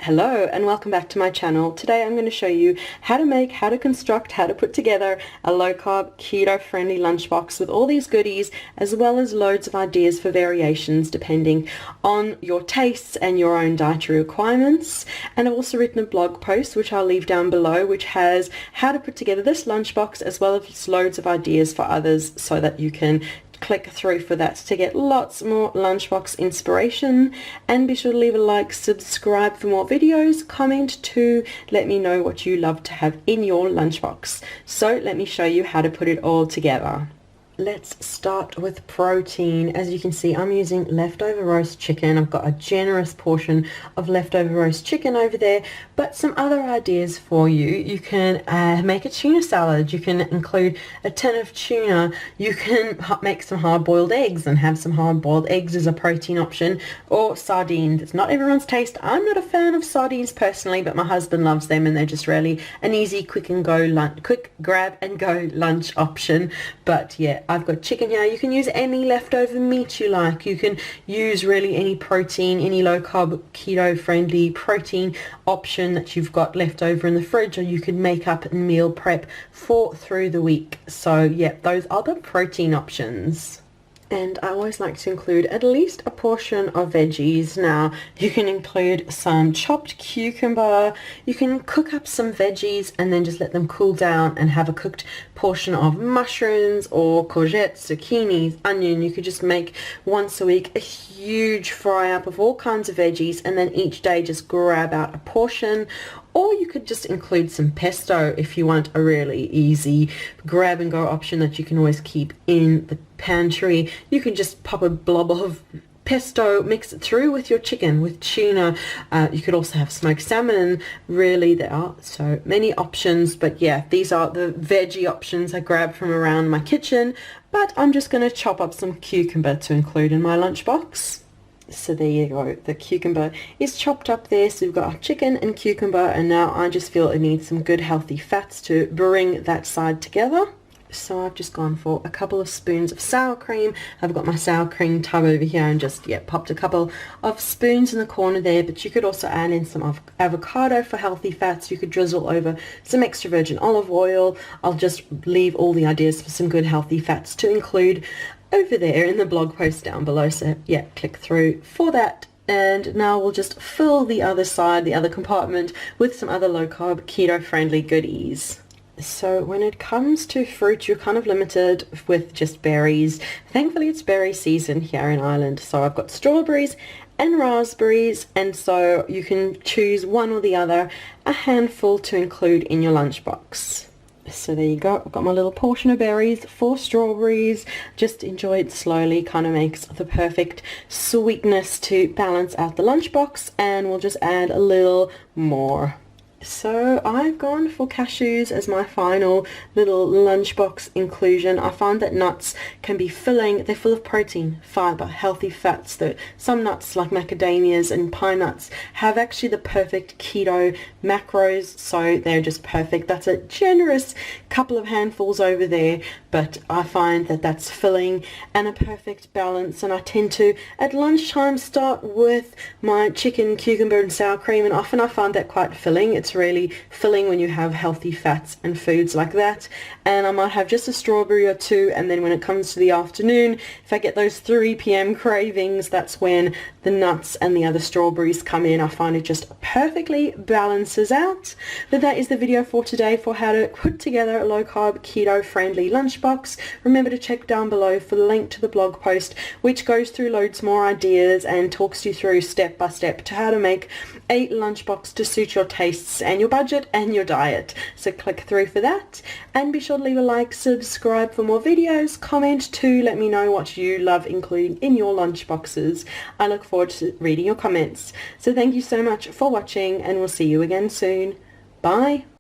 Hello and welcome back to my channel. Today I'm going to show you how to make, how to construct, how to put together a low-carb, keto-friendly lunchbox with all these goodies, as well as loads of ideas for variations depending on your tastes and your own dietary requirements. And I've also written a blog post, which I'll leave down below, which has how to put together this lunchbox, as well as loads of ideas for others, so that you can click through for that to get lots more lunchbox inspiration. And be sure to leave a like, subscribe for more videos, comment to let me know what you love to have in your lunchbox. So let me show you how to put it all together. Let's start with protein. As you can see, I'm using leftover roast chicken. I've got a generous portion of leftover roast chicken over there, but some other ideas for you. You can make a tuna salad. You can include a tin of tuna. You can make some hard-boiled eggs and have some hard-boiled eggs as a protein option, or sardines. It's not everyone's taste. I'm not a fan of sardines personally, but my husband loves them, and they're just really an easy, quick grab and go lunch option. But yeah, I've got chicken here. You can use any leftover meat you like. You can use really any protein, any low carb, keto friendly protein option that you've got left over in the fridge, or you can make up and meal prep for through the week. So yeah, those are the protein options. And I always like to include at least a portion of veggies. Now, you can include some chopped cucumber. You can cook up some veggies and then just let them cool down and have a cooked portion of mushrooms or courgettes, zucchinis, onion. You could just make once a week a huge fry up of all kinds of veggies, and then each day just grab out a portion. Or you could just include some pesto if you want a really easy grab and go option that you can always keep in the pantry. You can just pop a blob of pesto, mix it through with your chicken, with tuna. You could also have smoked salmon. Really, there are so many options. But yeah, these are the veggie options I grabbed from around my kitchen. But I'm just going to chop up some cucumber to include in my lunchbox. So there you go, the cucumber is chopped up there. So we've got our chicken and cucumber, and now I just feel it needs some good healthy fats to bring that side together. So I've just gone for a couple of spoons of sour cream. I've got my sour cream tub over here and just popped a couple of spoons in the corner there. But you could also add in some avocado for healthy fats. You could drizzle over some extra virgin olive oil. I'll just leave all the ideas for some good healthy fats to include over there in the blog post down below. So yeah, click through for that. And now we'll just fill the other side, the other compartment, with some other low carb, keto friendly goodies. So when it comes to fruit, you're kind of limited with just berries. Thankfully it's berry season here in Ireland, so I've got strawberries and raspberries, and so you can choose one or the other, a handful to include in your lunchbox. So there you go, I've got my little portion of berries, 4 strawberries. Just enjoy it slowly, kind of makes the perfect sweetness to balance out the lunchbox, and we'll just add a little more. So I've gone for cashews as my final little lunchbox inclusion. I find that nuts can be filling. They're full of protein, fiber, healthy fats. Some nuts like macadamias and pine nuts have actually the perfect keto macros, so they're just perfect. That's a generous couple of handfuls over there, but I find that that's filling and a perfect balance. And I tend to at lunchtime start with my chicken, cucumber and sour cream, and often I find that quite filling. It's really filling when you have healthy fats and foods like that. And I might have just a strawberry or two, and then when it comes to the afternoon, if I get those 3 p.m. cravings, that's when the nuts and the other strawberries come in. I find it just perfectly balances out. But that is the video for today for how to put together a low carb, keto friendly lunchbox. Remember to check down below for the link to the blog post, which goes through loads more ideas and talks you through step by step to how to make a lunchbox to suit your tastes and your budget and your diet. So click through for that, and be sure to leave a like, subscribe for more videos, comment to let me know what you love including in your lunchboxes. I look forward to reading your comments. So thank you so much for watching, and we'll see you again soon. Bye.